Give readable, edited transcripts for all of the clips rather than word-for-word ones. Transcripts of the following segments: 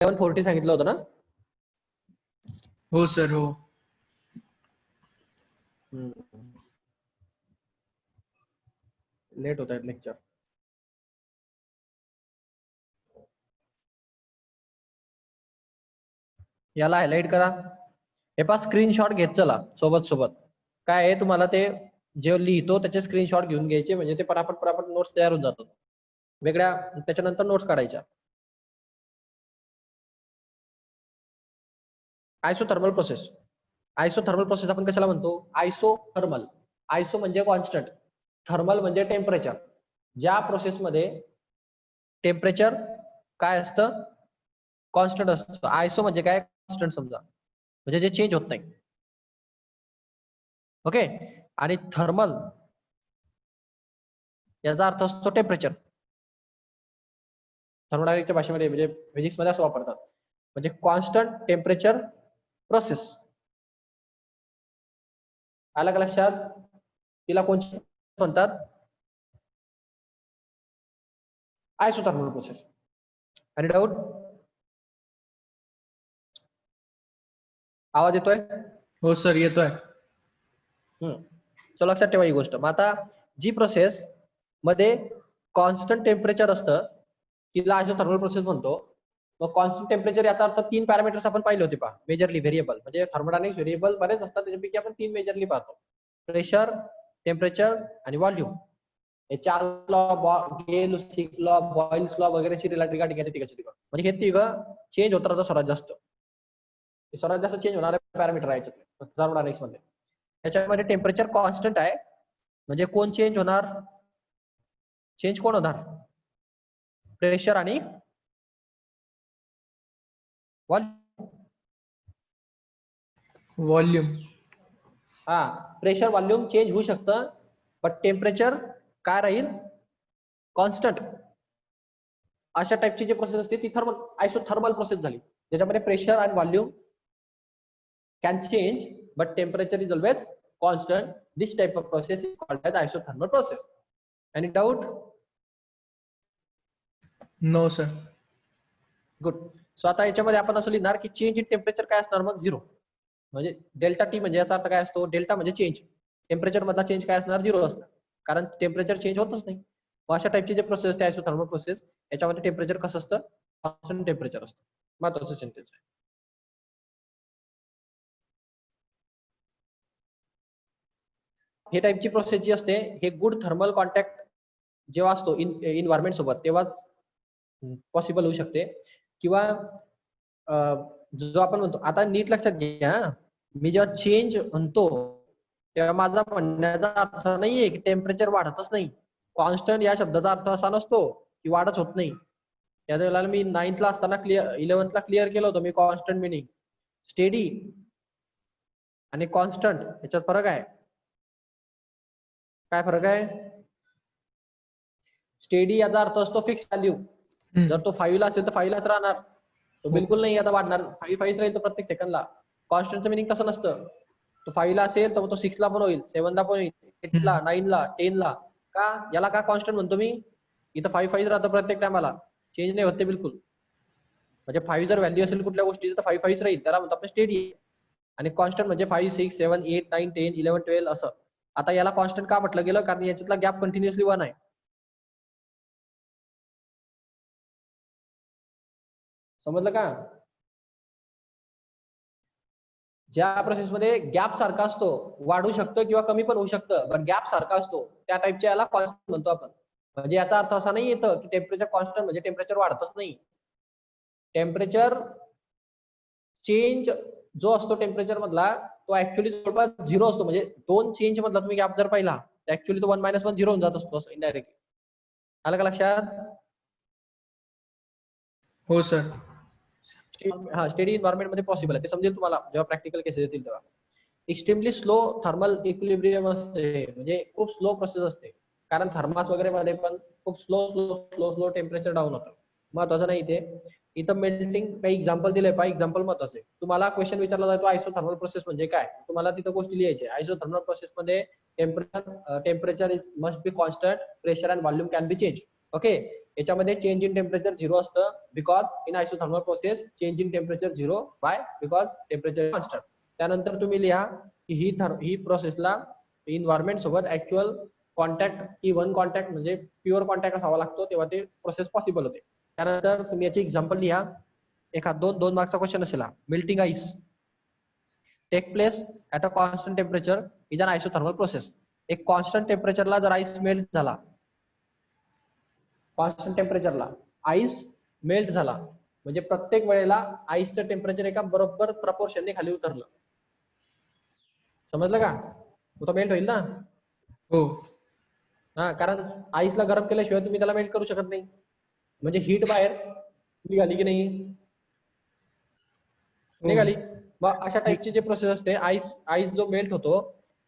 1140 सांगितलं होतं ना. हो सर हो. लेट होत आहेत लेक्चर. याला हायलाइट करा. हे पहा स्क्रीनशॉट घेत चला सोबत. काय आहे तुम्हाला ते जे लिहितो त्याचे स्क्रीनशॉट घेऊन घ्यायचे, म्हणजे ते पटापट नोट्स तयार होऊन जातात. वेगळ्या त्याच्यानंतर नोट्स काढायच्या. Isothermal process. आयसोथर्मल प्रोसेस आपण कशाला म्हणतो? आयसोथर्मल. आयसो म्हणजे कॉन्स्टंट, थर्मल म्हणजे टेम्परेचर. ज्या प्रोसेसमध्ये टेम्परेचर काय असतं? कॉन्स्टंट असतं. आयसो म्हणजे काय? कॉन्स्टंट समजा, म्हणजे जे चेंज होत नाही. ओके. आणि थर्मल याचा अर्थ असतो टेम्परेचर. थर्मोडायनामिक्सच्या भाषेमध्ये म्हणजे फिजिक्स मध्ये असं वापरतात, म्हणजे कॉन्स्टंट टेम्परेचर प्रोसेस. आलं का लक्षात? तिला कोणती म्हणतात? Isothermal process. आणि डाऊट? आवाज येतोय? हो सर येतोय. चला लक्षात ठेवा ही गोष्ट. मग आता जी प्रोसेस मध्ये कॉन्स्टंट टेम्परेचर असतं तिला आयसोथर्मल प्रोसेस म्हणतो. मग कॉन्स्टंट टेम्परेचर याचा अर्थ 3 पॅरामीटर्स आपण पाहिले होते पहा, मेजरली व्हेरिएबल. म्हणजे थर्मोडायनामिक्स व्हेरिएबल बरेच असतात, त्याच्यापैकी आपण 3 मेजरली पाहतो: प्रेशर, टेम्परेचर आणि व्हॉल्यूम. हे 4 लॉ, गेल, सिक लॉ, बॉइल्स लॉ वगैरेची रिलेटेड म्हणजे हे तिघं चेंज होत राहतं सर्वात जास्त. सर्वात जास्त चेंज होणारे पॅरामीटर आहे थर्मोडायनामिक्स मध्ये. त्याच्यामध्ये टेम्परेचर कॉन्स्टंट आहे, म्हणजे कोण चेंज होणार? चेंज कोण होणार? प्रेशर आणि व्हॉल्यूम. हा, प्रेशर व्हॉल्यूम चेंज होऊ शकतं, पण टेम्परेचर काय राहील? कॉन्स्टंट. अशा टाइपची जी प्रोसेस असते ती आयसोथर्मल प्रोसेस झाली, ज्याच्यामध्ये प्रेशर आणि volume can change but temperature is always constant. This type of process is called as isothermal process. Any doubt? No sir. Good. So आता याच्यामध्ये आपण असं लिहिणार की चेंज इन टेम्परेचर काय असणार? मग 0. म्हणजे डेल्टा टी म्हणजे याचा अर्थ काय असतो? डेल्टा म्हणजे चेंज. टेम्परेचर मधला चेंज काय असणार? 0 असणार, कारण टेम्परेचर चेंज होतच नाही. मग अशा टाइपची जे प्रोसेस असते आयसोथर्मल प्रोसेस, याच्यामध्ये टेम्परेचर कसं असतं? कॉन्स्टंट टेम्परेचर असतं. महत्वाचं सेंटेन्स आहे. हे टाइपची प्रोसेस जी असते, हे गुड थर्मल कॉन्टॅक्ट जेव्हा असतो इन्व्हायरमेंट सोबत, तेव्हाच पॉसिबल होऊ शकते. किंवा जो आपण म्हणतो, आता नीट लक्षात घ्या, मी जेव्हा चेंज म्हणतो तेव्हा माझा म्हणण्याचा अर्थ नाहीये की टेम्परेचर वाढतच नाही. कॉन्स्टंट या शब्दाचा अर्थ असा नसतो की वाढच होत नाही. त्या वेळेला मी 9th ला असताना 11th ला क्लिअर केलं होतं मी कॉन्स्टंट मिनिंग. स्टेडी आणि कॉन्स्टंट याच्यात फरक आहे. काय फरक आहे? स्टेडी याचा अर्थ असतो फिक्स व्हॅल्यू. जर तो 5 ला असेल तर 5 लाच राहणार, तो बिलकुल नाही आता वाढणार. 5 राहील तो प्रत्येक सेकंडला. कॉन्स्टंटचं मिनिंग तसं नसतं. तो 5 ला असेल तर तो 6 ला पण होईल, 7 ला पण होईल, 8 ला, 9 ला, 10 ला. का? याला का कॉन्स्टंट म्हणतो मी? इथं 5 राहतं प्रत्येक टायमाला, चेंज नाही होते बिलकुल. म्हणजे 5 जर व्हॅल्यू असेल कुठल्या गोष्टीची तर 5 राहील, त्याला म्हणतो आपण स्टेडी. आणि कॉन्स्टंट म्हणजे 5, 6, 7, 8, 9, 10, 11, 12 असं. आता याला कॉन्स्टंट का म्हटलं गेलं? कारण याच्यातला गॅप कंटिन्युअसली 1 आहे. समजलं का? ज्या प्रोसेसमध्ये गॅप सारखा असतो, वाढू शकतो किंवा कमी पण होऊ शकतं, पण गॅप सारखा असतो, त्या टाइपच्या याला कॉन्स्टंट म्हणतो आपण. म्हणजे याचा अर्थ असा नाही येतं की टेम्परेचर कॉन्स्टंट म्हणजे टेम्परेचर वाढतच नाही. टेम्परेचर चेंज जो असतो टेम्परेचर मधला, तो ऍक्च्युअली जवळपास 0 असतो. म्हणजे 2 चेंज मधला तुम्ही गॅप जर पाहिला तर ऍक्च्युअली तो 1 - 1 0 होऊन जात असतो असं इनडायरेक्टली. आलं का लक्षात? हो सर. हा, स्टेडी एन्व्हायरमेंट मध्ये पॉसिबल आहे. ते समजेल तुम्हाला जेव्हा प्रॅक्टिकल केसेस येतील तेव्हा. एक्स्ट्रीमली स्लो थर्मल इक्विलिब्रियम असते, म्हणजे खूप स्लो प्रोसेस असते, कारण थर्मास वगैरे मध्ये पण खूप स्लो टेम्परेचर डाऊन होतं. महत्वाचं नाही ते. इथं मेल्टिंग काही एक्झाम्पल दिले पहा, एक्झाम्पल महत्वाचं आहे. तुम्हाला क्वेश्चन विचारला जातो आयसोथर्मल प्रोसेस म्हणजे काय, तुम्हाला तिथं गोष्टी लिहायच्या. आयसोथर्मल प्रोसेस मध्ये temperature must be constant, pressure and volume can be change. Okay. याच्यामध्ये चेंज इन टेम्परेचर 0 असतं because in isothermal process change in temperature 0 by because temperature constant. त्यानंतर तुम्ही लिहा की ही प्रोसेसला इन्व्हायरमेंट सोबत ऍक्च्युअल कॉन्टॅक्ट की वन कॉन्टॅक्ट म्हणजे प्युअर कॉन्टॅक्ट असावा लागतो तेव्हा ते प्रोसेस पॉसिबल होते. त्यानंतर तुम्ही याची एक्झाम्पल लिहा. दोन मार्कचा क्वेश्चन असेल हा. Melting ice take place at a constant temperature is an isothermal process. एक कॉन्स्टंट टेम्परेचरला जर आईस मेल्ट झाला, कॉन्स्टंट टेम्परेचरला आईस मेल्ट झाला म्हणजे प्रत्येक वेळेला आईसचं टेम्परेचर एका बरोबर प्रपोर्शनने खाली उतरलं. समजलं का? तो मेल्ट होईल ना. हो हा, कारण आईसला गरम केल्याशिवाय तुम्ही त्याला मेल्ट करू शकत नाही. म्हणजे हीट बाहेर निघाली की नाही, निघाली. मग अशा टाइपची जे प्रोसेस असते, आईस जो मेल्ट होतो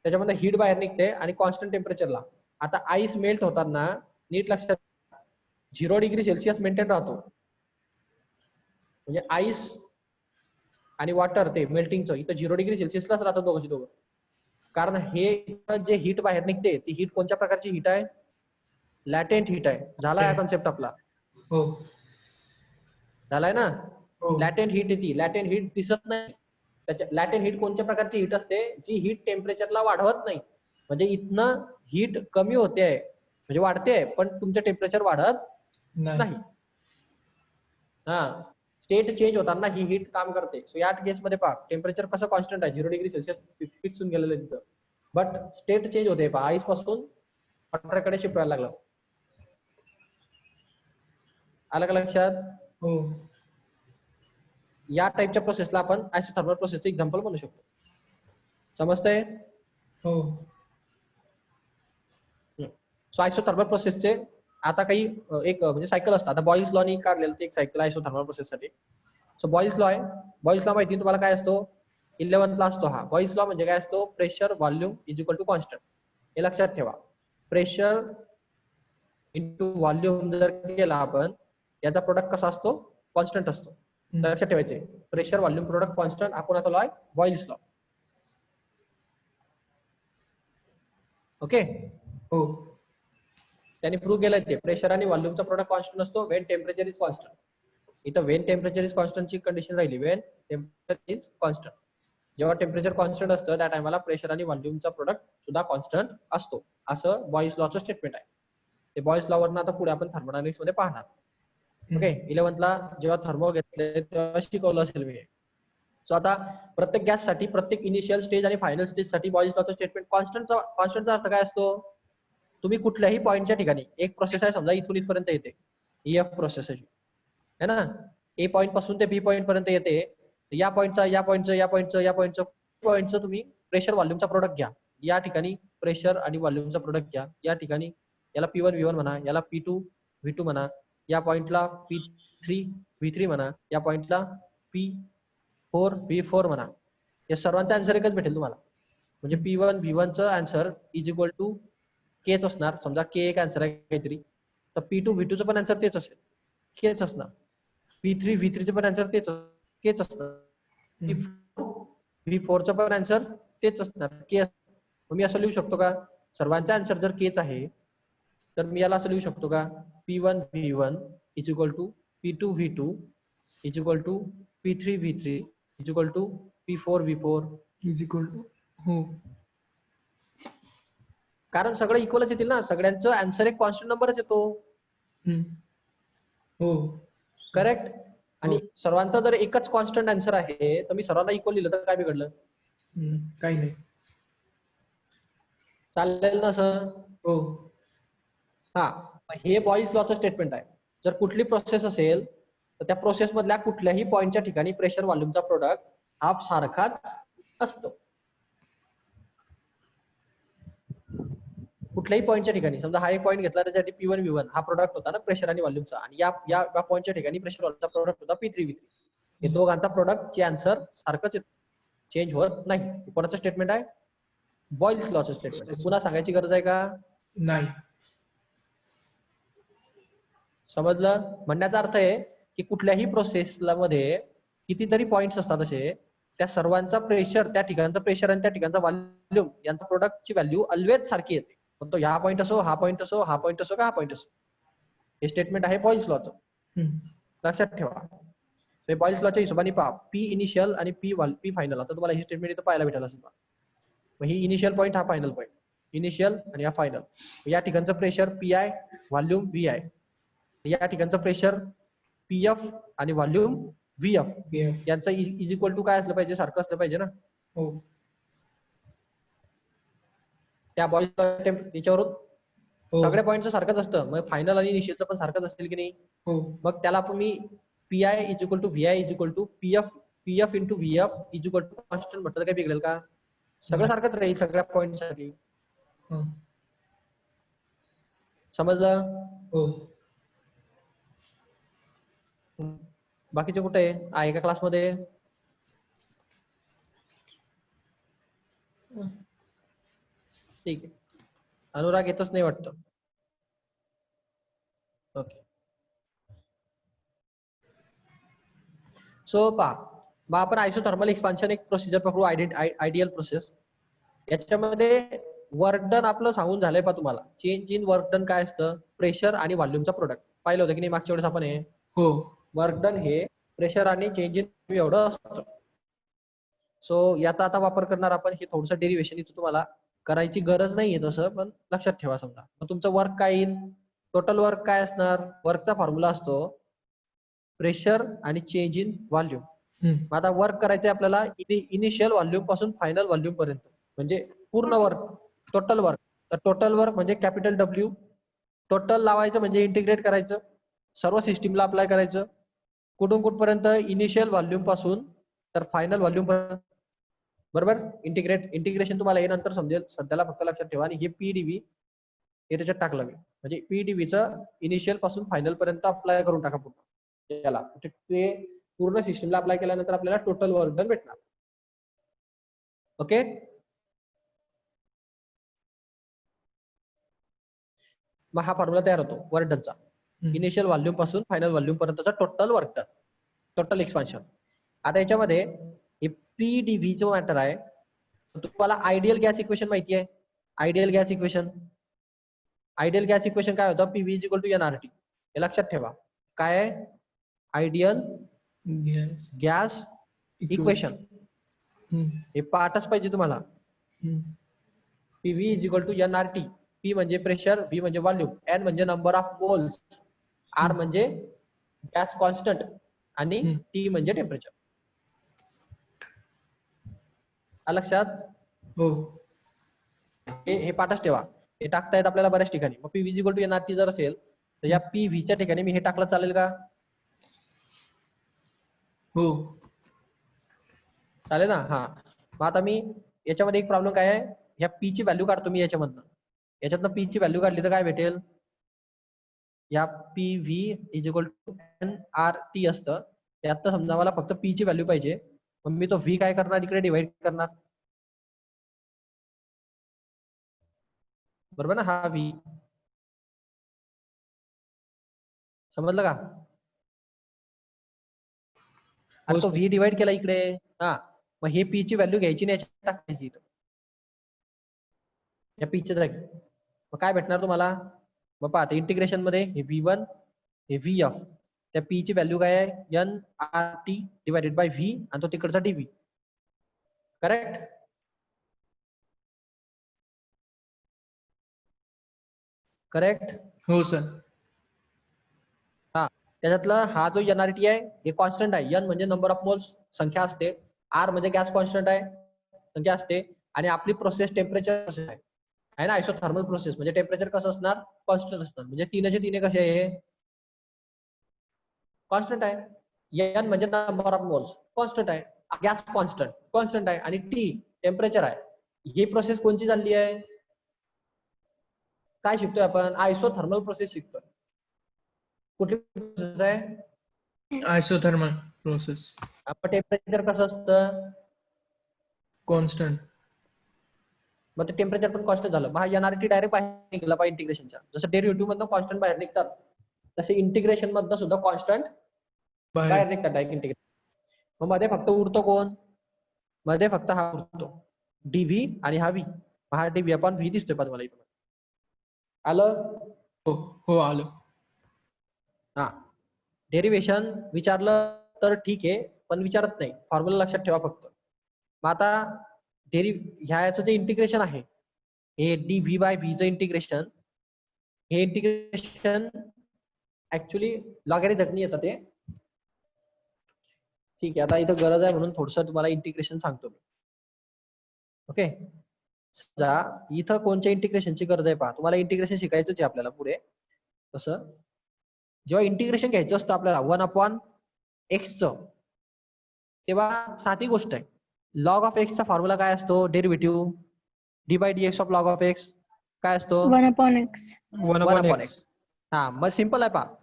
त्याच्यामध्ये हीट बाहेर निघते आणि कॉन्स्टंट टेम्परेचरला. आता आईस मेल्ट होताना नीट लक्षात 0 डिग्री सेल्सिअस मेंटेन राहतो. म्हणजे आईस आणि वॉटर ते मेल्टिंगचं इथं 0 डिग्री सेल्सिअसलाच राहतं दोघं. कारण हे जे हीट बाहेर निघते ती हीट कोणत्या प्रकारची हीट आहे? लॅटेंट हीट आहे. झाला हा कॉन्सेप्ट आपला? हो झालाय ना. हो लॅटेंट हीट येते. लॅटेंट हीट दिसत नाही. त्याच्या लॅटेंट हीट कोणत्या प्रकारची हीट असते? जी हीट टेम्परेचरला वाढवत नाही. म्हणजे इथनं हीट कमी होते आहे म्हणजे वाढते पण तुमचं टेम्परेचर वाढत नाही. हा, स्टेट चेंज होताना ही हीट काम करते. सो या केसमध्ये पहा टेम्परेचर कसं कॉन्स्टंट आहे 0 डिग्री सेल्सिअस फिक्स होऊन गेलेलं आहे तिथं, बट स्टेट चेंज होते. पहा आईस पासून वॉटरकडे शिफ्ट व्हायला लागलं. आलं का लक्षात? हो या टाइपच्या प्रोसेसला आपण आयसोथर्मल प्रोसेसचे एक्झाम्पल म्हणू शकतो. समजतंय? हो सो आयसोथर्मल प्रोसेसचे आता काही एक म्हणजे सायकल असतात. आता बॉईल्स लॉ नी काढलेलं ते एक सायकल आयसोथर्मल प्रोसेससाठी. सो बॉईल्स लॉ आहे. बॉईल्स लॉ माहिती तुम्हाला काय असतो? 11th ला असतो हा. बॉईल्स लॉ म्हणजे काय असतो? Pressure volume is equal to constant. हे लक्षात ठेवा. प्रेशर इंटू व्हॉल्यूम जर केला आपण, याचा प्रोडक्ट कसा असतो? कॉन्स्टंट असतो. लक्षात ठेवायचे. प्रेशर व्हॉल्यूम प्रोडक्ट कॉन्स्टंट हा कोणाचा लॉ आहे? Boyle's law. ओके, हो त्यांनी प्रूव्ह केलंय ते प्रेशर आणि व्हॉल्यूमचा प्रोडक्ट कॉन्स्टंट असतो वेन टेम्परेचर इज कॉन्स्टंट. इथं वेन टेम्परेचर इज कॉन्स्टंटची कंडिशन राहिली. वेन टेम्परेचर इज कॉन्स्टंट, जेव्हा टेम्परेचर कॉन्स्टंट असतं त्या टायमाला प्रेशर आणि व्हॉल्यूमचा प्रोडक्ट सुद्धा कॉन्स्टंट असतो. असं बॉईल्स लॉचं स्टेटमेंट आहे. ते बॉईल्स लॉ वरनं आता पुढे आपण थर्मोडायनामिक्स मध्ये पाहणार. ओके, 11th ला जेव्हा थर्मो घेतले तेव्हा शिकवलं असेल मी. सो आता प्रत्येक गॅससाठी प्रत्येक इनिशियल स्टेज आणि फायनल स्टेज साठी बॉईल्स लॉचं स्टेटमेंट कॉन्स्टंटचा अर्थ काय असतो? तुम्ही कुठल्याही पॉईंटच्या ठिकाणी एक प्रोसेस आहे समजा इथून इथपर्यंत येते, EF प्रोसेस आहे ना, ए पॉईंट पासून ते बी पॉईंट पर्यंत येते. या पॉईंटचं तुम्ही प्रेशर व्हॉल्यूमचा प्रोडक्ट घ्या. या ठिकाणी प्रेशर आणि व्हॉल्यूमचा प्रोडक्ट घ्या. या ठिकाणी याला P1 V1 म्हणा, याला P2 V2 म्हणा, या पॉईंटला P3 V3 म्हणा, या पॉईंटला P4 V4 म्हणा. या सर्वांचा आन्सर एकच भेटेल तुम्हाला. म्हणजे P1 V1 चं आन्सर इज इक्वल टू केच असणार. समजा के एक आन्सर आहे काहीतरी, तर P2 V2 चं पण आन्सर तेच असेल, केच असणार. P3 V3 चं पण आन्सर केच असणार. V4 चं पण आन्सर तेच असणार, के. मी असं लिहू शकतो का? सर्वांचा आन्सर जर केच आहे तर मी याला असं लिहू शकतो का? P1 V1 is equal to P2 V2 is equal to P3 V3 is equal to P4 V4 is equal to. हो कारण सगळं इक्वलच येतील ना. सगळ्यांचं आन्सर एक कॉन्स्टंट नंबरच येतो. हो करेक्ट. आणि सर्वांचा जर एकच कॉन्स्टंट आन्सर आहे तर मी सर्वांना इक्वल लिहिलं तर काय बिघडलं? काही नाही. चालेल ना सर? हो हा, हे बॉईल्स लॉचं स्टेटमेंट आहे. जर कुठली प्रोसेस असेल तर त्या प्रोसेस मधल्या कुठल्याही पॉईंटच्या ठिकाणी प्रेशर व्हॉल्यूमचा प्रोडक्ट हा सारखाच असतो. कुठल्याही पॉईंटच्या ठिकाणी समजा हा एक पॉईंट घेतला त्याच्यासाठी P1 V1 हा प्रोडक्ट होता ना प्रेशर आणि व्हॉल्यूमचा, आणि या पॉईंटच्या ठिकाणी प्रेशर व्हॉल्यूमचा प्रोडक्ट होता P3 V3. हे दोघांचा प्रोडक्टचे आन्सर सारखंच चेंज होत नाही. कोणाचं स्टेटमेंट आहे? बॉईल्स लॉचं स्टेटमेंट. पुन्हा सांगायची गरज आहे का? नाही. समजलं? म्हणण्याचा अर्थ आहे की कुठल्याही प्रोसेसला मध्ये कितीतरी पॉइंट्स असतात असे, त्या सर्वांचा प्रेशर, त्या ठिकाणचा प्रेशर आणि त्या ठिकाणचा व्हॉल्यूम यांचा प्रोडक्टची व्हॅल्यू ऑलवेज सारखी येते. पण तो ह्या पॉईंट असो, हा पॉईंट असो, हा पॉईंट असो का हा पॉईंट असो. हे स्टेटमेंट आहे बॉईल्स लॉचं, हम्म. लक्षात ठेवा. हे बॉईल्स लॉच्या हिशोबाने पहा, पी इनिशियल आणि पी फायनल. आता तुम्हाला ही स्टेटमेंट इथं पाहायला भेटेल असेल. मग ही इनिशियल पॉईंट, हा फायनल पॉईंट, इनिशियल आणि हा फायनल. या ठिकाणचं pressure P I, volume V I. या ठिकाणचं प्रेशर पी एफ आणि व्हॉल्यूम व्ही एफ BF. यांचं इज इक्वल टू काय असलं पाहिजे, सारखं असलं पाहिजे ना. हो. त्या बॉईल्स याच्यावरून हो. सगळ्या पॉईंटचं सारखंच असतं. मग फायनल आणि इनिशियलचं पण सारखंच असेल की नाही. हो. मग त्याला आपण मी P I is equal to V I is equal to P F into V F is equal to constant म्हटलं, काय बिघडेल का? सगळं सारखंच राहील सगळ्या पॉईंट साठी. हं. समजलं? हो. बाकीचे कुठे आहे का क्लासमध्ये? ठीक आहे. अनुराग येतच नाही वाटतं. ओके. सो पहा, मग आपण आयसोथर्मल एक्सपान्शन एक प्रोसिजर पकडू, आयडियल प्रोसेस. याच्यामध्ये वर्क डन आपलं सांगून झालंय पहा तुम्हाला. चेंज इन वर्क डन काय असतं? प्रेशर आणि व्हॉल्यूमचा प्रोडक्ट. पाहिलं होतं की नाही मागच्या वेळेस आपण? हे हो. वर्क डन हे प्रेशर आणि चेंज इन एवढं असतं. सो याचा आता वापर करणार आपण. हे थोडंसं डेरिव्हेशन इथं तुम्हाला करायची गरज नाहीये तसं, पण लक्षात ठेवा. समजा मग तुमचं वर्क काय येईल, टोटल वर्क काय असणार? वर्कचा फॉर्म्युला असतो प्रेशर आणि चेंज इन व्हॉल्यूम. हम्म. आता वर्क करायचंय आपल्याला इनिशियल व्हॉल्यूम पासून फायनल व्हॉल्यूम पर्यंत, म्हणजे पूर्ण वर्क, टोटल वर्क. तर टोटल वर्क म्हणजे कॅपिटल डब्ल्यू. टोटल लावायचं म्हणजे इंटिग्रेट करायचं, सर्व सिस्टीमला अप्लाय करायचं. कुठून कुठपर्यंत? इनिशियल व्हॉल्यूम पासून तर फायनल व्हॉल्यूम पर्यंत. बरोबर? इंटिग्रेशन तुम्हाला हे नंतर समजेल, सध्याला फक्त लक्षात ठेवा. आणि हे पीडीव्ही हे त्याच्यात टाकलं मी, म्हणजे पीडीव्हीचं इनिशियल पासून फायनल पर्यंत अप्लाय करून टाका पूर्ण त्याला. ते पूर्ण सिस्टीमला अप्लाय केल्यानंतर आपल्याला टोटल वर्क डन भेटणार. ओके. मग हा फॉर्म्युला तयार होतो वर्क डनचा. इनिशियल व्हॉल्यूम पासून फायनल व्हॉल्यूम पर्यंतचा total work done, total expansion. आता याच्यामध्ये हे पीडीव्ही जो मॅटर आहे, तुम्हाला आयडियल गॅस इक्वेशन माहिती आहे? Ideal gas equation, ideal gas equation काय होतं? PV is equal to NRT. हे लक्षात ठेवा. काय आहे? Ideal gas equation. हे पाठच पाहिजे तुम्हाला. PV is equal to NRT. P म्हणजे प्रेशर, व्ही म्हणजे व्हॉल्यूम, एन म्हणजे नंबर ऑफ मोल्स, आर म्हणजे गॅस कॉन्स्टंट आणि टी म्हणजे टेम्परेचर. लक्षात? हो. हे पाठच ठेवा. हे टाकता येत आपल्याला बऱ्याच ठिकाणी. मग PV is equal to NRT जर असेल तर या पीव्हीच्या ठिकाणी मी हे टाकलं चालेल का? हो. चालेल ना? हा. मग आता मी याच्यामध्ये एक प्रॉब्लेम काय आहे, ह्या पी ची व्हॅल्यू काढतो मी याच्यामधनं. याच्यातनं पी ची व्हॅल्यू काढली तर काय भेटेल? या PV is equal to N R T असतं. त्यात समजा मला फक्त पी ची व्हॅल्यू पाहिजे. मग मी तो व्ही काय करणार? इकडे डिवाइड करणार. बरोबर ना? हा व्ही. समजलं का? आणि तो व्ही डिवाइड केला इकडे. हा. मग हे पी ची व्हॅल्यू घ्यायची नाही, याच्यात टाकायची या पी च्या जागी. मग काय भेटणार तुम्हाला? मग पाहता इंटिग्रेशन मध्ये हे V1 हे VF, त्या पी ची व्हॅल्यू काय आहे? N R T divided by V आणि तो तिकडचा डीव्ही. करेक्ट? करेक्ट? हो सर. हा. त्याच्यातला हा जो एनआरटी आहे हे कॉन्स्टंट आहे. एन म्हणजे नंबर ऑफ मोल्स, संख्या असते. आर म्हणजे गॅस कॉन्स्टंट आहे, संख्या असते. आणि आपली प्रोसेस टेम्परेचर प्रोसेस आहे ना, आयसोथर्मल प्रोसेस, म्हणजे टेम्परेचर कसं असणार? कॉन्स्टंट असणार. म्हणजे तीनचे तीन कसे आहे? कॉन्स्टंट आहे. एन म्हणजे नंबर ऑफ मोल्स, कॉन्स्टंट आहे. गॅस कॉन्स्टंट आहे. आणि टी टेम्परेचर आहे. ही प्रोसेस कोणची चालली आहे? काय शिकतोय आपण? आयसोथर्मल प्रोसेस शिकतोय. कुठली प्रोसेस आहे? Isothermal process. आपण टेम्परेचर कसं असतं? कॉन्स्टंट. मग ते टेम्परेचर पण कॉन्स्टंट झालं. मग एनआरटी डायरेक्ट बाहेर निघाला पाहिजे इंटिग्रेशनच्या. जसं डेरिव्हेटिव्ह मधनं कॉन्स्टंट बाहेर निघतात, तसे इंटिग्रेशन मधनं सुद्धा कॉन्स्टंट बाहेर निघतात डायरेक्ट इंटिग्रेशन. मग मध्ये फक्त उरतो कोण? मध्ये फक्त हा उरतो डीव्ही आणि हा व्ही. हा डीव्ही अपॉन व्ही दिसतोय पण मला इथं. आलं? हो. हो आलं. हा डेरिव्हेशन विचारलं तर ठीक आहे, पण विचारत नाही, फॉर्म्युला लक्षात ठेवा फक्त. मग आता ह्याचं जे इंटिग्रेशन आहे, हे डी व्ही बाय व्हीचं इंटिग्रेशन, हे इंटिग्रेशन ऍक्च्युली लॉगॅरिथमिक येतं ते. ठीक आहे, आता इथं गरज आहे म्हणून थोडस तुम्हाला इंटिग्रेशन सांगतो मी. ओके, समजा इथं कोणत्या इंटिग्रेशनची गरज आहे पहा. तुम्हाला इंटिग्रेशन शिकायचंच आहे आपल्याला पुढे. कसं जेव्हा इंटिग्रेशन घ्यायचं असतं आपल्याला 1/x तेव्हा साधी गोष्ट आहे. लॉग ऑफ एक्स चा फॉर्म्युला काय असतो? Derivative D by D X of log of X काय असतो? 1/x. 1/x. हा मग सिंपल आहे पहा.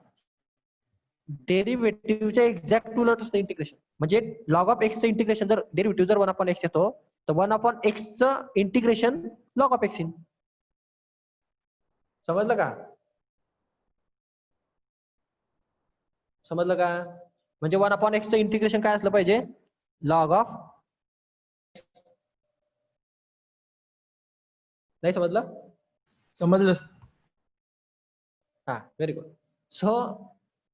डेरिव्हेटिव्हच्या एक्झॅक्ट उलट असतं इंटिग्रेशन. म्हणजे लॉग ऑफ एक्सचं इंटिग्रेशन जर डेरिव्हेटिव्ह जर 1/x येतो तर 1/x चं integration log of x in. समजलं का? समजलं का? म्हणजे 1/x चं इंटिग्रेशन काय असलं पाहिजे? Log of. नाही समजलं? समजलं. हा व्हेरी गुड. सो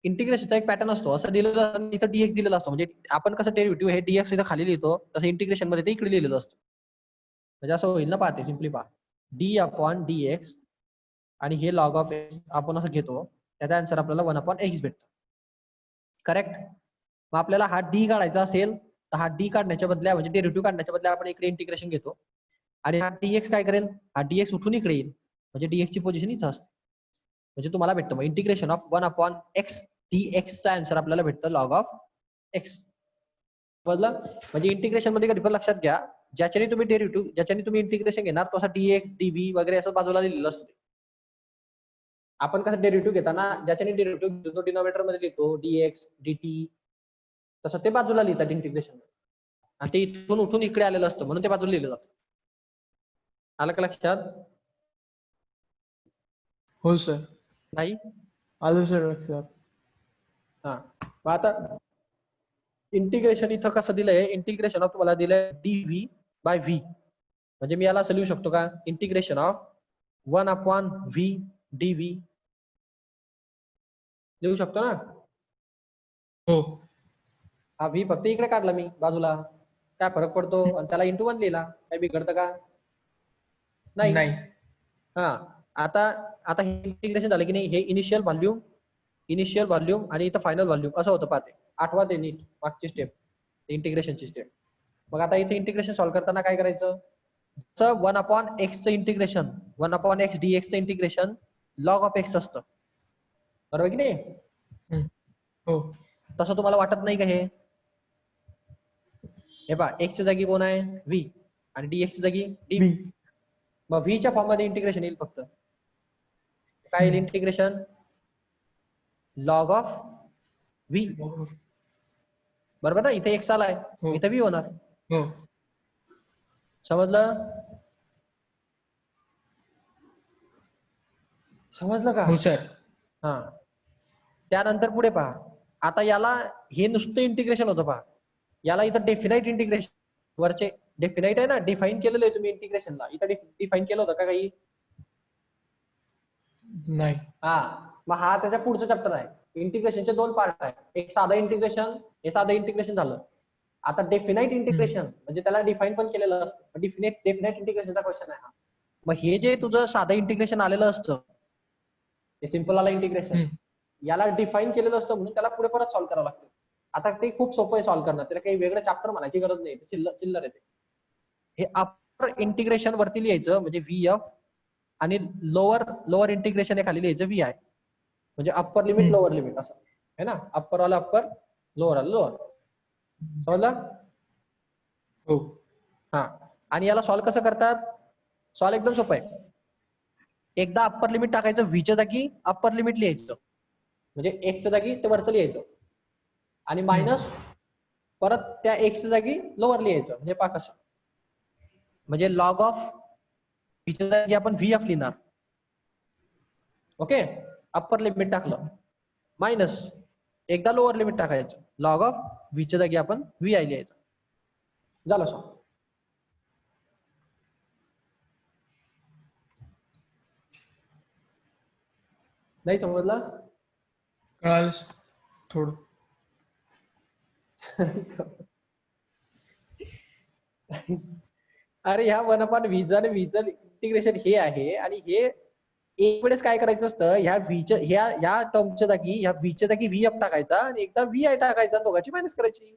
इंटिग्रेशनचा एक पॅटर्न असतो, असं दिलेलं इथं dx दिलेला असतो. म्हणजे आपण कसं डेरिव्हेटिव्ह हे dx इथं खाली लिहितो, तसं इंटिग्रेशन मध्ये ते इकडे लिहिलेलं असतं. म्हणजे असं होईल ना, पाहते सिम्पली पहा, d/dx आणि हे लॉग ऑफ एक्स आपण असं घेतो, त्याचा आन्सर आपल्याला 1/x भेटतो. करेक्ट. मग आपल्याला हा डी काढायचा असेल तर हा डी काढण्याच्या बदल्या, म्हणजे डेरिव्हेटिव्ह काढण्याच्या बदल्या आपण इकडे इंटिग्रेशन घेतो आणि हा dx काय करेल? हा dx उठून इकडे येईल, म्हणजे dx ची पोझिशन इथं असते. म्हणजे तुम्हाला भेटतं मग इंटिग्रेशन ऑफ 1/x dx चा आन्सर आपल्याला भेटतं लॉग ऑफ एक्स. समजलं? म्हणजे इंटिग्रेशन मध्ये कधी पण लक्षात घ्या, ज्याच्याने तुम्ही डेरिव्हेटिव्ह, ज्याच्याने तुम्ही इंटिग्रेशन घेणार तो असा dx dv वगैरे असं बाजूला लिहिलेलं असतं. आपण कसं डेरिव्हेटिव्ह घेताना ज्याच्याने डेरिव्हेटिव्ह घेतो डिनॉमिनेटर मध्ये लिहितो dx dt, तसं ते बाजूला लिहितात इंटिग्रेशन आणि ते इथून उठून इकडे आलेलं असतं म्हणून ते बाजूला लिहिलं जातं. आलं का लक्षात? हो सर, नाही? आलं सर लक्षात. हा मग आता इंटिग्रेशन इथं कसं दिलंय? इंटिग्रेशन ऑफ तुम्हाला दिलंय dv बाय v. म्हणजे मी याला असं लिहू शकतो का? इंटिग्रेशन ऑफ 1/v dv लिहू शकतो ना? हो. हा v फक्त इकडे काढला मी बाजूला, काय फरक पडतो? आणि त्याला इंटू 1 लिहिला, काय बिघडतं का? नाही. हा आता आता हे इंटिग्रेशन झालं की नाही, हे इनिशियल व्हॉल्यूम आणि इथं फायनल व्हॉल्यूम असं होतं पाहते. आठवा ते नीट मागची स्टेप, इंटिग्रेशनची स्टेप. मग आता इथे इंटिग्रेशन सॉल्व्ह करताना काय करायचं? 1/x चं इंटिग्रेशन, 1/x dx चं इंटिग्रेशन लॉग ऑफ एक्स असतं, बरोबर की नाही? हो. तसं तुम्हाला वाटत नाही का? हे पहा, x च्या जागी कोण आहे? v आणि dx च्या जागी dv. मग v च्या फॉर्म मध्ये इंटिग्रेशन येईल फक्त. काय येईल इंटिग्रेशन? Log of v. बरोबर ना? इथे x आलाय, इथे v होणार. हो. समजलं? समजलं का? हो सर. हा त्यानंतर पुढे पहा, आता याला हे नुसतं इंटिग्रेशन होतं पहा, याला इथं डेफिनाइट इंटिग्रेशन, वरचे डेफिनाइट आहे ना, डिफाईन केलेलं आहे तुम्ही इंटिग्रेशनला, इथं डिफाईन केलं होतं का काही? नाही. हा मग हा त्याच्या पुढचं चॅप्टर आहे. इंटिग्रेशनचे 2 पार्ट आहेत, एक साधं इंटिग्रेशन, हे साधं इंटिग्रेशन झालं. आता डेफिनाइट इंटिग्रेशन म्हणजे त्याला डिफाईन पण केलेलं असतं. डेफिनाइट इंटिग्रेशनचा क्वेश्चन आहे हा. मग हे जे तुझं साधं इंटिग्रेशन आलेलं असतं, हे सिंपल वाला इंटिग्रेशन, याला डिफाईन केलेलं असतं म्हणून त्याला पुढे परत सॉल्व्ह करावं लागतं. आता ते खूप सोपं आहे सॉल्व्ह करणं, त्याला काही वेगळं चॅप्टर म्हणायची गरज नाही, चिल्लर येते. हे अपर इंटिग्रेशन वरती लिहायचं म्हणजे vf आणि लोअर इंटिग्रेशन हे खाली लिहायचं vi, म्हणजे अप्पर लिमिट लोअर लिमिट असं है ना. अप्पर वाला अप्पर, लोअर वाला लोअर. समजलं? हो. हा आणि याला सॉल्व्ह कसं करतात? सॉल्व्ह एकदम सोपं आहे. एकदा अप्पर लिमिट टाकायचं, v च्या जागी अप्पर लिमिट लिहायचं, म्हणजे x च्या जागी ते वरचं लिहायचं आणि मायनस परत त्या x च्या जागी लोअर लिहायचं. म्हणजे पहा कसं, म्हणजे लॉग ऑफ v च्या जागी आपण vf लिहिणार. ओके, अप्पर लिमिट टाकलं, मायनस एकदा लोअर लिमिट टाकायचं, लॉग ऑफ v च्या जागी आपण vi लिहायचं. झालं सॉल्व. नाही समजलं? कळालं थोडं. अरे ह्या 1/v आणि व्हीचं इंटिग्रेशन हे आहे आणि हे एक वेळेस काय करायचं असतं, ह्या टर्मच्या जागी ह्या व्हीच्या जागी व्ही एफ टाकायचा आणि एकदा व्ही आय टाकायचा, दोघांची मायनस करायची.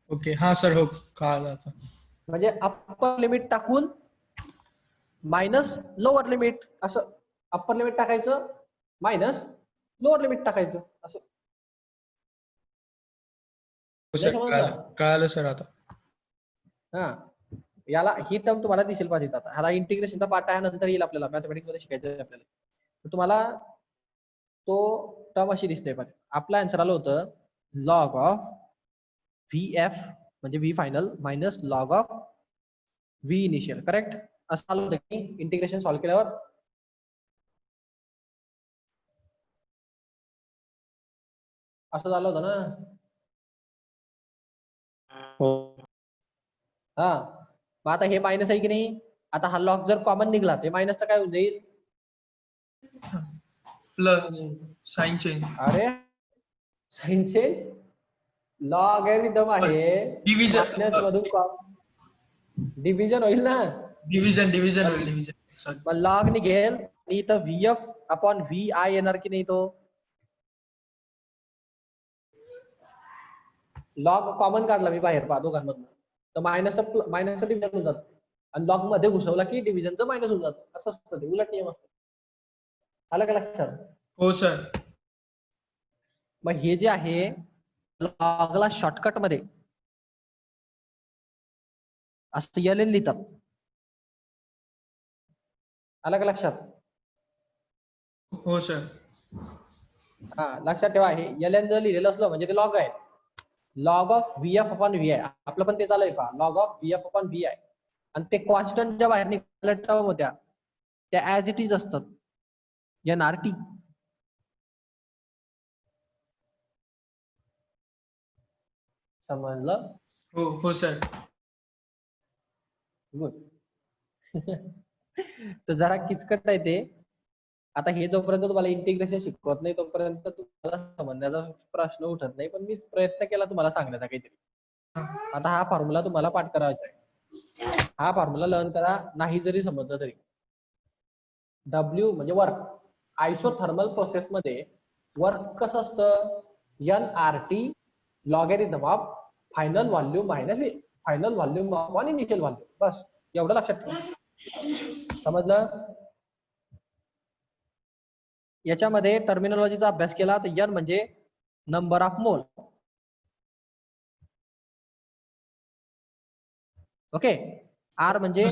ओके हा सर, हो कळालं आता. म्हणजे अप्पर लिमिट टाकून मायनस लोअर लिमिट, असं अप्पर लिमिट टाकायचं मायनस लोअर लिमिट टाकायचं असं. हो सर, समजलं? कळालं सर आता. हा, याला ही टर्म तुम्हाला दिसेल पाहिजे. आता ह्याला इंटिग्रेशनचा पार्ट आहे, नंतर येईल आपल्याला मॅथमेटिक्स मध्ये शिकायचं आहे आपल्याला. तर तुम्हाला तो टर्म अशी दिसते पाहिजे. आपला आन्सर आलं होतं लॉग ऑफ व्ही एफ म्हणजे V final minus log of V initial. Correct असं आलं होतं की इंटिग्रेशन सॉल्व्ह केल्यावर. असं झालं होतं ना. हा, मग आता हे मायनस आहे की नाही. आता हा लॉग जर कॉमन निघला ते मायनसचा काय होऊन जाईल, प्लस साइन चेंज. अरे साइन चेंज लॉगॅरिथम आहे, डिव्हिजन, मायनस मधून डिव्हिजन होईल ना. डिव्हिजन होईल. सॉरी. मग लॉग निघेल आणि इथं V F upon V I येणार की नाही. तो लॉग कॉमन काढला मी बाहेर दोघांमधून, तर मायनसचं डिव्हिजन होऊन जातं आणि लॉग मध्ये घुसवला की डिव्हिजनचं मायनस होऊन जातं. असं असतं ते, उलट नियम असतो. आलं का लक्षात? हो सर. मग हे जे आहे लॉगला शॉर्टकट मध्ये असं एल एन लिहितात. आलं का लक्षात? हो सर. हा, लक्षात ठेवा, हे एल एन जर लिहिलेलं असलं म्हणजे ते लॉग आहे. Log of V F upon V I, आपलं पण ते चालू का, log of V F upon V I. आणि ते कॉन्स्टंट ज्या बाहेर निघाल्या टर्म होत्या त्या ऍज इट इज असतात, एन आर टी. समजलं? हो सर. गुड. तर जरा किचकट आहे ते. आता हे जोपर्यंत तुम्हाला इंटिग्रेशन शिकवत नाही तोपर्यंत तुम्हाला समजण्याचा प्रश्न उठत नाही, पण मी प्रयत्न केला तुम्हाला सांगण्याचा काहीतरी. आता हा फॉर्म्युला तुम्हाला पाठ करायचा आहे. हा फॉर्म्युला लर्न करा, नाही जरी समजलं तरी. W म्हणजे वर्क. आयसोथर्मल प्रोसेस मध्ये वर्क कसं असतं, NRT logarithm of final volume minus final volume of initial volume. बस एवढं लक्षात ठेवा. समजलं? याच्यामध्ये टर्मिनॉलॉजीचा अभ्यास केला तर N म्हणजे number of mole. Okay. R म्हणजे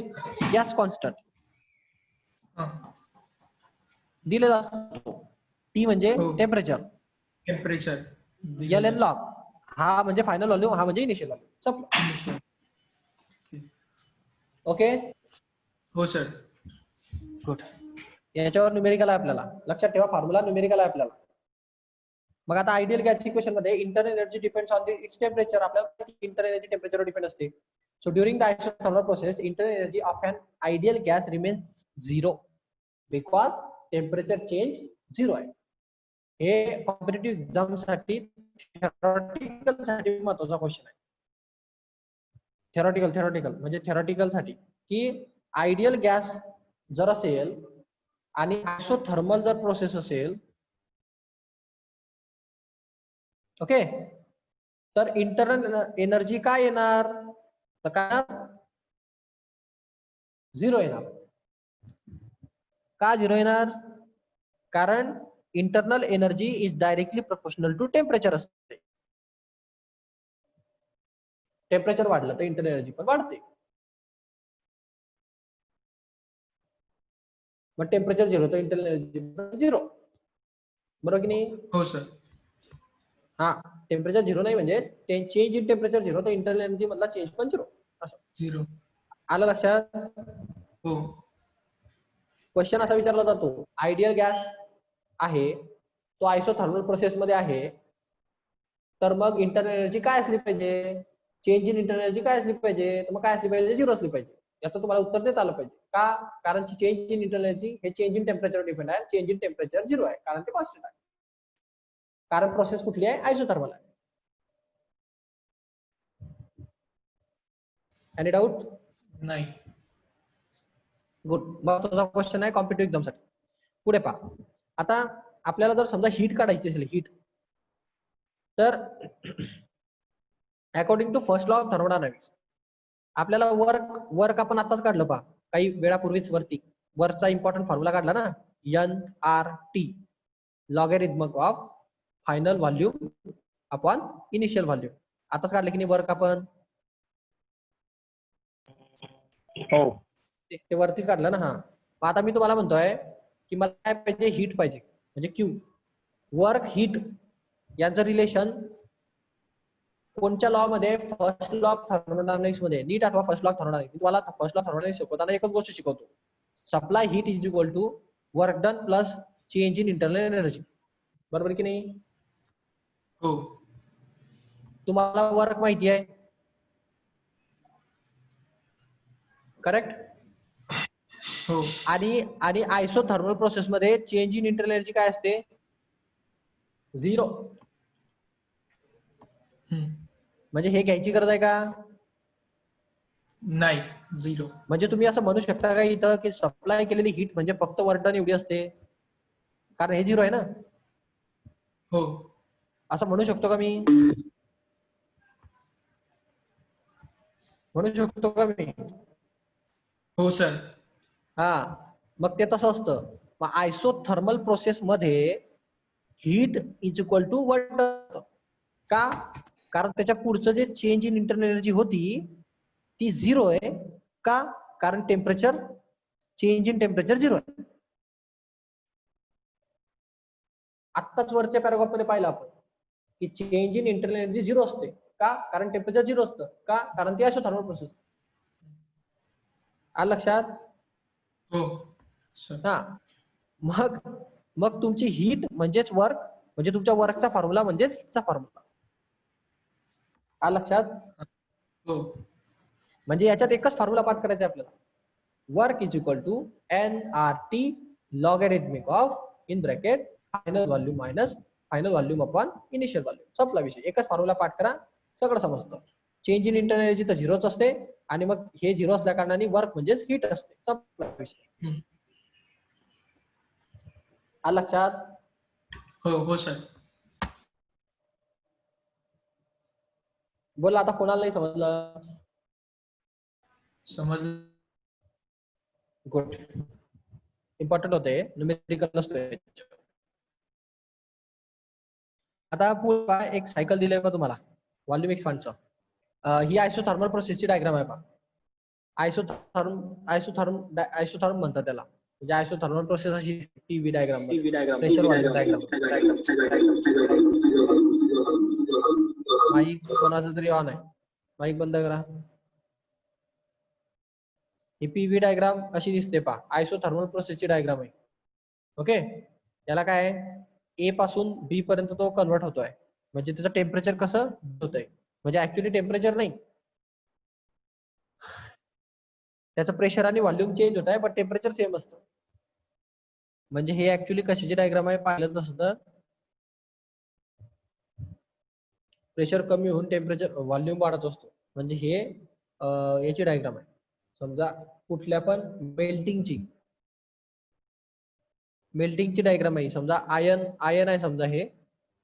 गॅस कॉन्स्टंट दिले जातो. T म्हणजे टेम्परेचर. एल एन लॉग, हा म्हणजे फायनल व्हॉल्यूम, हा म्हणजे इनिशियल व्हॉल्यूम. ओके. हो सर. गुड. याच्यावर न्यूमेरिकल आहे आपल्याला. लक्षात ठेवा, फॉर्म्युला न्यूमेरिकल आहे आपल्याला. मग आता आयडियल गॅस इक्वेशन मध्ये internal energy depends on its temperature. आपल्याला इंटरनल एनर्जी टेम्परेचरवर डिपेंड असते. So during the isothermal process internal energy of an ideal gas remains zero because temperature change zero आहे. हे कॉम्पिटिटिव्ह एक्झाम साठी theoretical साठी महत्वाचा question आहे. थेरॉटिकल म्हणजे थेरॉटिकल साठी, की आयडियल गॅस जर असेल आणि आयसोथर्मल जर प्रोसेस असेल, ओके, तर इंटरनल एनर्जी काय येणार, तर काय झिरो येणार. का झिरो येणार? कारण internal energy is directly proportional to temperature असते. टेम्परेचर वाढलं तर इंटरनल एनर्जी पण वाढते. मग टेम्परेचर झिरो तर इंटरनल एनर्जी झिरो. बरोबर की नाही? हो सर. हा, टेम्परेचर झिरो नाही म्हणजे चेंज इन टेम्परेचर झिरो तर इंटरनल एनर्जी मधला चेंज पण झिरो. असं झिरो. आलं लक्षात? हो. क्वेश्चन असा विचारला जातो, आयडियल गॅस आहे तो आयसोथर्मल प्रोसेस मध्ये आहे, तर मग इंटरनल एनर्जी काय असली पाहिजे, चेंज इन इंटरनल एनर्जी काय असली पाहिजे, तर मग काय असली पाहिजे, झिरो असली पाहिजे. याचं तुम्हाला उत्तर देता आलं पाहिजे. का? कारण चेंज इन इंटरनल एनर्जी हे चेंज इन टेम्परेचर डिपेंड आहे. चेंज इन टेम्परेचर झिरो आहे कारण ते कॉन्स्टंट आहे. कारण प्रोसेस कुठली आहे, आयसोथर्मल आहे. Any doubt? नाही. गुड. मग तुझा क्वेश्चन आहे कॉम्पिटिटिव्ह एक्झाम साठी. पुढे पहा. आता आपल्याला जर समजा हीट काढायची असेल, हीट, तर according to first law of thermodynamics आपल्याला वर्क आपण आताच काढलं पहा, काही वेळापूर्वीच वरती वर्कचा इम्पॉर्टंट फॉर्म्युला काढला ना, NRT, logarithmic of final volume upon initial volume. आताच काढलं की नाही वर्क आपण? हो. ते वरतीच काढलं ना. हा, मग आता मी तुम्हाला म्हणतोय की मला काय पाहिजे, हीट पाहिजे, म्हणजे क्यू. वर्क हीट यांचं रिलेशन कोणत्या लॉ मध्ये? फर्स्ट लॉ ऑफ थर्मोडायनामिक्स मध्ये. नीट आठवा फर्स्ट लॉ ऑफ थर्मोडायनामिक्स. मी तुम्हाला फर्स्ट लॉ ऑफ थर्मोडायनामिक्स शिकवताना एकच गोष्ट शिकवतो, supply heat is equal to work done plus change in internal energy. बरोबर की नाही? हो. तुम्हाला वर्क माहिती आहे, करेक्ट? हो. आणि आयसोथर्मल प्रोसेस मध्ये चेंज इन इंटरनल एनर्जी काय असते? 0. म्हणजे हे घ्यायची गरज आहे का? नाही. 0. म्हणजे तुम्ही असं म्हणू शकता का इथं की सप्लाय केलेली हीट म्हणजे फक्त वर्क डन एवढी असते, कारण हे 0 आहे ना. हो. असं म्हणू शकतो का मी? म्हणू शकतो का मी? हो सर. हा, मग ते तसं असतं. मग आयसोथर्मल प्रोसेस मध्ये heat is equal to work done. का? कारण त्याच्या पुढचं जे चेंज इन इंटरनल एनर्जी होती ती 0 आहे. का? कारण टेम्परेचर, चेंज इन टेम्परेचर 0 आहे. आत्ताच वरच्या पॅराग्राफ मध्ये पाहिलं आपण की चेंज इन इंटरनल एनर्जी 0 असते. का? कारण टेम्परेचर 0 असतं. का? कारण ती आयसोथर्मल प्रोसेस. आलं लक्षात? हो सर. हा, मग तुमची हीट म्हणजेच वर्क, म्हणजे तुमच्या वर्कचा फॉर्म्युला म्हणजेच हीटचा फॉर्म्युला. आलं लक्षात? हो. म्हणजे याच्यात एकच फॉर्म्युला पाठ करायचा आपल्याला, work is equal to NRT logarithmic of in bracket final volume minus final volume upon initial volume. संपला विषय. एकच फॉर्म्युला पाठ करा, सगळं समजतं. चेंज इन इंटरनल एनर्जी तर 0च असते, आणि मग हे 0 असल्या कारणाने वर्क म्हणजेच हीट असते. संपला विषय. आलं लक्षात? हो. हो सर. बोला आता, कोणाला नाही समजलं? समजलं. गुड. इम्पॉर्टंट होते, न्यूमेरिकल नसतोय. आता पुढे एक सायकल दिलंय का तुम्हाला व्हॉल्यूम एक्सपांडचं. ही आयसोथर्मल प्रोसेसची डायग्राम आहे पहा. आयसोथर्म म्हणतात त्याला. म्हणजे आयसोथर्मल प्रोसेस अशी TV diagram, pressure volume diagram. Mike कोणाचं तरी ऑन आहे, माईक बंद करा. ही पीव्ही डायग्राम अशी दिसते पहा, आयसोथर्मल प्रोसेसची डायग्राम आहे. ओके, त्याला काय आहे, ए पासून बी पर्यंत तो कन्वर्ट होतोय. म्हणजे त्याचं टेम्परेचर कसं होतंय, म्हणजे ऍक्च्युली टेम्परेचर नाही, त्याचं प्रेशर आणि व्हॉल्यूम चेंज होत आहे, पण टेम्परेचर सेम असतं. म्हणजे हे ऍक्च्युली कशाची डायग्राम आहे पाहिलं तसं तर, प्रेशर कमी होऊन टेम्परेचर व्हॉल्यूम वाढत असतो. म्हणजे हे याची डायग्राम आहे. समजा कुठल्या पण मेल्टिंगची डायग्राम आहे. समजा आयन आहे समजा हे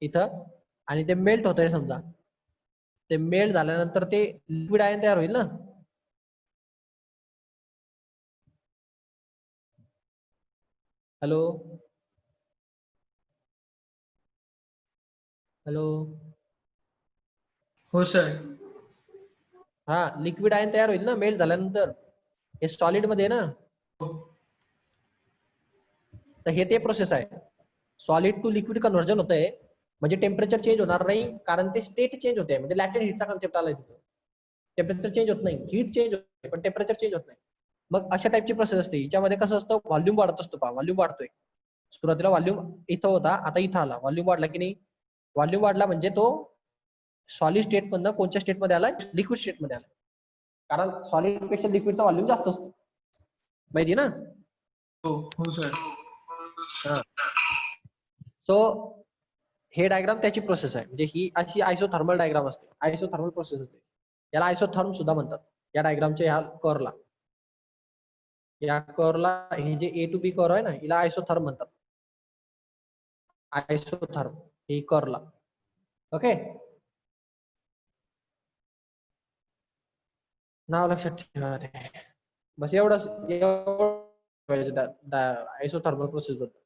इथं, आणि ते मेल्ट होत आहे. समजा ते मेल्ट झाल्यानंतर ते लिक्विड आयन तयार होईल ना. हॅलो हॅलो हो सर. हा, लिक्विड आयन तयार होईल ना मेल्ट झाल्यानंतर. हे सॉलिड मध्ये ना, हो. तर हे ते प्रोसेस आहे. सॉलिड टू लिक्विड कन्व्हर्जन होत आहे. म्हणजे टेम्परेचर चेंज होणार नाही, कारण ते स्टेट चेंज होते. म्हणजे लॅटेंट हीटचा कन्सेप्ट आलाय तिथं. टेम्परेचर चेंज होत नाही, हीट चेंज होते पण टेम्परेचर चेंज होत नाही. मग अशा टाइपची प्रोसेस असते. याच्यामध्ये कसं असतं, व्हॉल्यूम वाढत असतो पहा. व्हॉल्यूम वाढतोय. सुरुवातीला व्हॉल्यूम इथं होता, आता इथं आला. व्हॉल्यूम वाढला की नाही? व्हॉल्यूम वाढला म्हणजे तो सॉलिड स्टेट मधनं कोणत्या स्टेट मध्ये आलाय? लिक्विड स्टेट मध्ये आलाय. कारण सॉलिड पेक्षा लिक्विडचा व्हॉल्यूम जास्त असतो, माहिती ना? हो. हो सर. सो हे डायग्राम त्याची प्रोसेस आहे, म्हणजे ही अशी आयसोथर्मल डायग्राम असते, आयसोथर्मल प्रोसेस असते. याला आयसोथर्म सुद्धा म्हणतात. या डायग्रामच्या ह्या कर्वला, या कर्वला हे जे ए टू बी कर्व आहे ना, हिला आयसोथर्म म्हणतात. आयसोथर्म ही कर्वला. ओके, नाव लक्षात ठेवा ते. बस एवढंच आयसोथर्मल प्रोसेस बद्दल.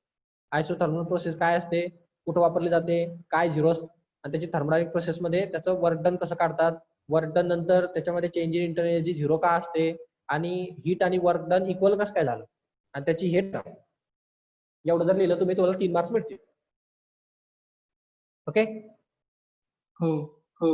आयसोथर्मल प्रोसेस काय असते, कुठं वापरली जाते, काय झिरोस, आणि त्याची थर्मोडायनामिक प्रोसेस मध्ये त्याचं वर्क डन कसं काढतात, वर्क डन नंतर त्याच्यामध्ये change in internal energy zero का असते, आणि हीट आणि वर्क डन इक्वल कसं काय झालं, आणि त्याची हेट एवढं जर लिहिलं तुम्ही, तुम्हाला 3 मार्क्स मिळतील. ओके. हो हो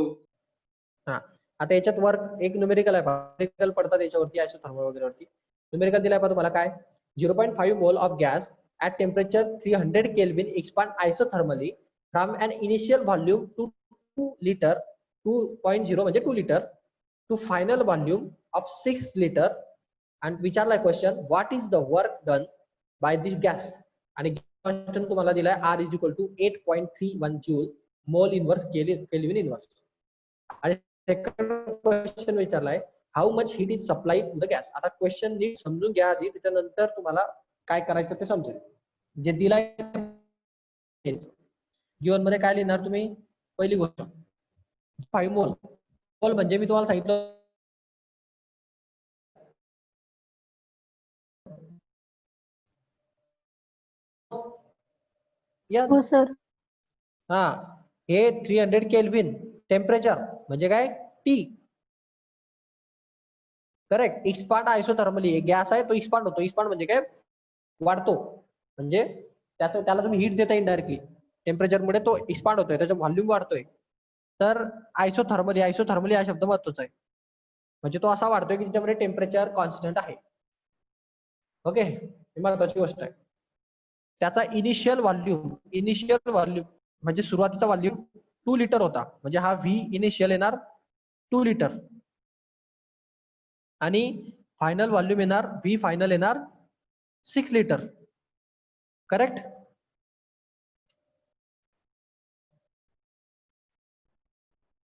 हा, आता याच्यात वर्क एक न्यूमेरिकल आहे, न्यूमेरिकल पडतात याच्यावरती आयसोथर्मल वगैरे वरती. न्यूमेरिकल दिलाय तुम्हाला काय, 0.5 mole of gas at temperature 300 Kelvin expand isothermally from an initial volume to 2 liter 2.0 म्हणजे 2 liter to final volume of 6 liter, and विचारलाय question, what is the work done by this gas, आणि question तुम्हाला दिलाय R is equal to 8.31 joule mole inverse Kelvin inverse. आणि second question विचारलाय, how much heat is supplied to the gas. आता question नीट समजून घ्या आधी, त्याच्यानंतर तुम्हाला काय करायचं ते समजेल. जे दिलाय गिवन मध्ये काय लिहिणार तुम्ही, पहिली गोष्ट 5 मोल. मोल म्हणजे मी तुम्हाला सांगितलं हो सर. हा, हे 300 केल्विन टेम्परेचर म्हणजे काय, टी. करेक्ट. एक्सपांड आयसोथर्मली, गॅस आहे तो एक्सपांड होतो. एक्सपांड म्हणजे काय, वाढतो, म्हणजे त्याला तुम्ही हीट देता इनडायरेक्टली, टेम्परेचर मुळे तो एक्सपांड होतोय, त्याचा व्हॉल्यूम वाढतोय. तर आयसोथर्मली, आयसोथर्मली हा शब्द महत्वाचा आहे, म्हणजे तो असा वाढतोय की त्याच्यामध्ये टेम्परेचर कॉन्स्टंट आहे. ओके, ही महत्वाची गोष्ट आहे. त्याचा इनिशियल व्हॉल्यूम म्हणजे सुरुवातीचा व्हॉल्यूम 2 लिटर होता, म्हणजे हा व्ही इनिशियल येणार 2 लिटर, आणि फायनल व्हॉल्यूम येणार, व्ही फायनल येणार 6 लिटर. करेक्ट.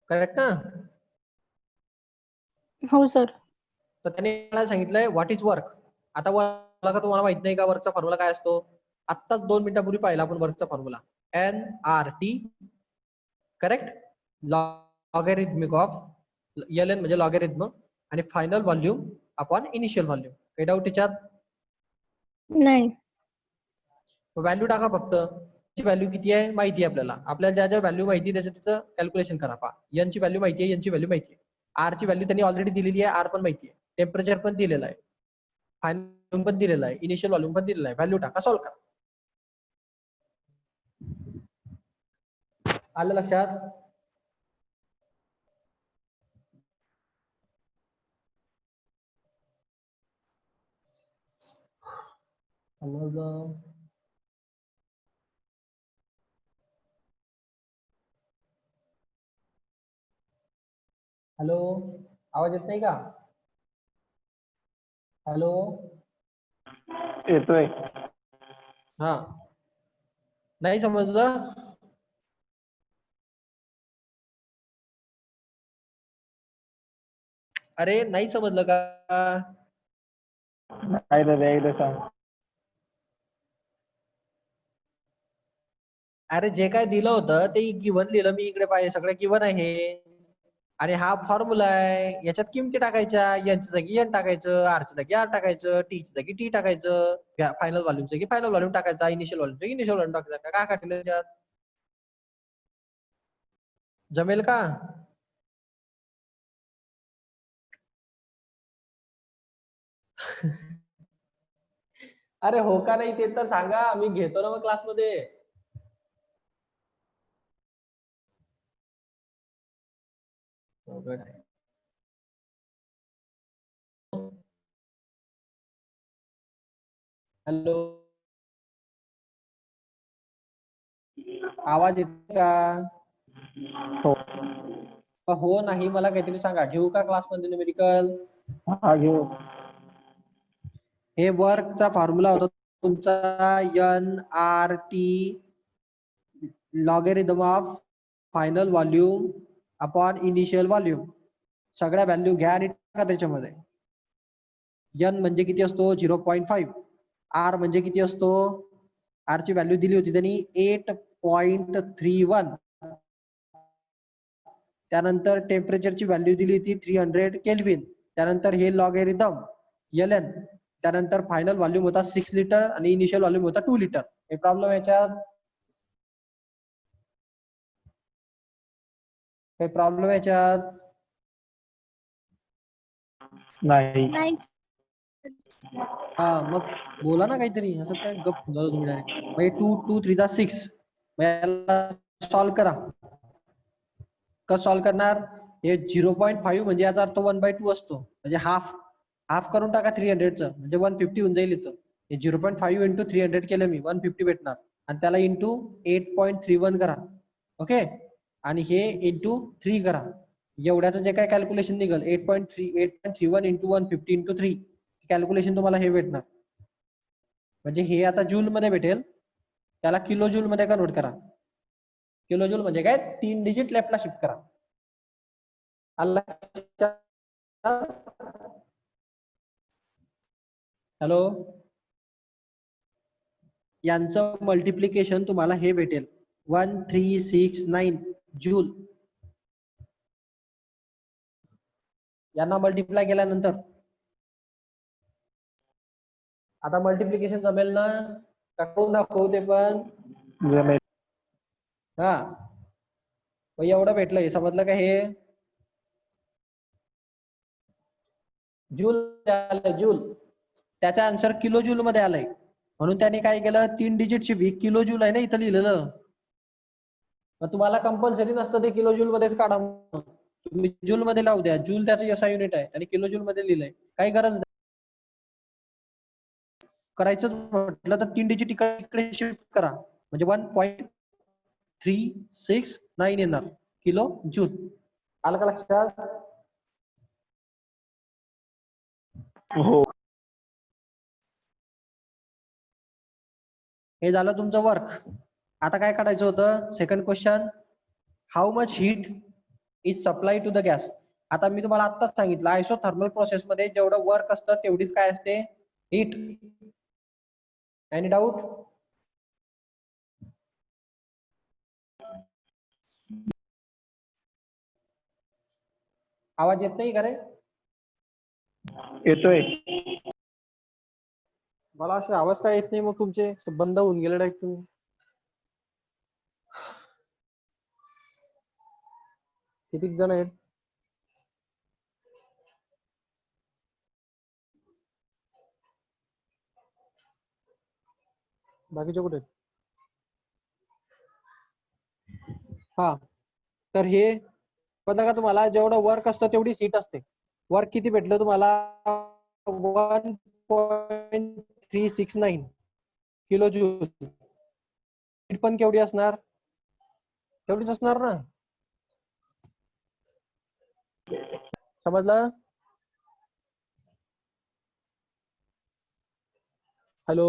करेक्ट ना. हो सर. तर त्याने मला सांगितलंय व्हॉट इज वर्क. आता वर्क तुम्हाला माहित नाही का, वर्कचा फॉर्म्युला काय असतो, आत्ताच 2 मिनिटापूर्वी पाहिला आपण वर्कचा formula, NRT. Correct. Logarithmic of LN म्हणजे लॉगॅरिथम, आणि final volume upon initial volume. काही डाऊट त्याच्यात? नाही. व्हॅल्यू टाका फक्त. व्हॅल्यू किती आहे माहिती आहे आपल्याला, आपल्याला ज्या व्हॅल्यू माहिती त्याचं कॅल्क्युलेशन करा. पहा, एन ची व्हॅल्यू माहिती आहे, एन ची व्हॅल्यू माहिती आहे, आर ची व्हॅल्यू त्यांनी ऑलरेडी दिलेली आहे, आर पण माहिती आहे, टेम्परेचर पण दिलेलं आहे, फायनल पण दिलेलं आहे, इनिशियल व्हॉल्यूम पण दिलेलं आहे. व्हॅल्यू टाका, सॉल्व्ह करा. आलं लक्षात? हॅलो, आवाज येत नाही का? हॅलो, येतोय. हा, नाही समजलं? अरे नाही समजलं का? नाही दादा, एकदा सांग. अरे जे काय दिलं होतं ते गिव्हन लिहिलं मी इकडे, पाहिजे सगळं गिव्हन आहे, आणि हा फॉर्म्युला आहे. याच्यात किमती टाकायच्या, यांच्या जागी एन टाकायचं, आर च्या जागी आर टाकायचं, टी च्या जागी टी टाकायचं, फायनल व्हॉल्यूम जागी फायनल व्हॉल्यूम टाकायचा, इनिशियल व्हॉल्यूम जागी इनिशियल व्हॉल्यूम टाकायचा. काय टाकलं त्याच्यात? जमेल का? अरे हो का नाही ते तर सांगा, मी घेतो ना मग क्लासमध्ये. हॅलो, आवाज येतो का? हो. हो नाही, मला काहीतरी सांगा. घेऊ का क्लासमध्ये न्यूमेरिकल? हा, घेऊ. हे वर्कचा फॉर्म्युला होता तुमचा NRT logarithm of final volume upon initial volume. सगळ्या व्हॅल्यू घ्या आणि टाका त्याच्यामध्ये. n म्हणजे किती असतो 0.5. r म्हणजे किती असतो, r ची व्हॅल्यू दिली होती त्यांनी 8.31. त्यानंतर टेम्परेचरची व्हॅल्यू दिली होती 300 केल्विन. त्यानंतर हे लॉगॅरिथम ln. त्यानंतर फायनल व्हॉल्यूम होता 6 लिटर आणि इनिशियल व्हॉल्यूम होता 2 लिटर. हे प्रॉब्लेम याच्यात काही प्रॉब्लेम याच्यात नाही. नाही. हा मग बोला ना काहीतरी, असं काय गप झालं तुम्ही डायरेक्ट. मग 2 3 जा 6. मग याला सॉल्व करा. कसं सॉल्व करणार, हे 0.5 म्हणजे याचा अर्थ 1/2 असतो, म्हणजे हाफ करून टाका 300चं, म्हणजे 150 होऊन जाईल इथं. हे 0.5 इंटू 300 केलं मी, 150 भेटणार. आणि त्याला इंटू 8.31 करा. ओके, आणि हे इंटू 3 करा. एवढ्याचं जे काय कॅल्क्युलेशन निघेल 8.31 इंटू 150 इंटू 3 कॅल्क्युलेशन तुम्हाला हे भेटणार. म्हणजे हे आता जूल मध्ये भेटेल, त्याला किलो जूल मध्ये कन्वर्ट करा. किलो जूल म्हणजे काय, 3 डिजिट लेफ्टला शिफ्ट करा. हॅलो, यांचं मल्टिप्लिकेशन तुम्हाला हे भेटेल 1369 जूल. यांना मल्टिप्लाय केल्यानंतर आता मल्टिप्लिकेशन जमेल ना, करून दाखवू ते पण. जमेल. हा मग एवढं भेटलंय, समजलं का. हे जूल आलंय, जूल. त्याचा आन्सर किलो जूल मध्ये आलाय, म्हणून त्याने काय केलं 3 डिजिट शिफ्ट. किलो जूल आहे ना इथं लिहिलेलं, मग तुम्हाला कंपल्सरी नसतं ते किलो जूल मध्येच काढा. तुम्ही जूल मध्ये लावू द्या, जूल त्याचं SI युनिट आहे आणि किलो जूल मध्ये लिहिलंय, काही गरज नाही. करायचं म्हटलं तर 3 डिजिट इकडे शिफ्ट करा, म्हणजे 1.369 येणार किलो जूल. आलं का लक्षात. हो. हे झालं तुमचं वर्क. आता काय काढायचं होतं, second question, how much heat is supply to the gas. आता मी तुम्हाला आत्ताच सांगितलं, आयसोथर्मल प्रोसेस मध्ये जेवढं वर्क असतं तेवढीच काय असते, हीट. Any doubt. आवाज येत नाही का रे. येतोय. मला असे आवाज काय येत नाही, मग तुमचे बंद होऊन गेले डायरेक्ट तुम्ही. किती जण आहेत. बाकीचे कुठे आहेत. हा तर हे बघा का, तुम्हाला जेवढं वर्क असतं तेवढी हीट असते. वर्क किती भेटलं तुम्हाला 1.369 किलो जूल. हीट पण केवढी असणार, तेवढीच असणार ना. समजलं. Hello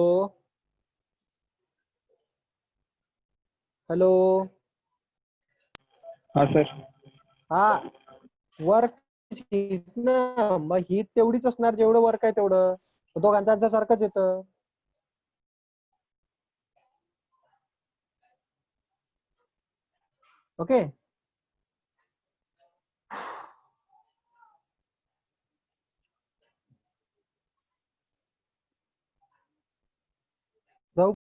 hello. हा सर. हा वर्क हीट ना, मग हीट तेवढीच असणार जेवढं वर्क आहे तेवढं. दोघांचं आन्सर सारखंच येतं. ओके.